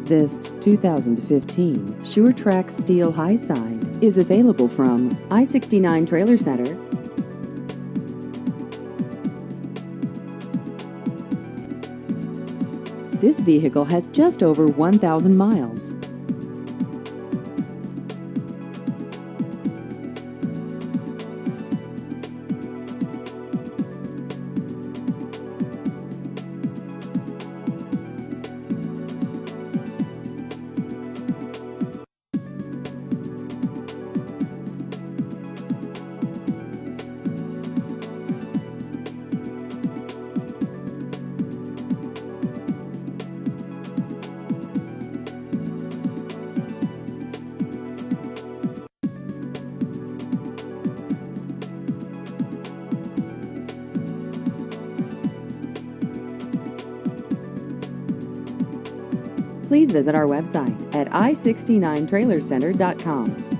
This 2015 Sure-Trac Steel Highside is available from I-69 Trailer Center. This vehicle has just over 1,000 miles. Please visit our website at i69trailercenter.com.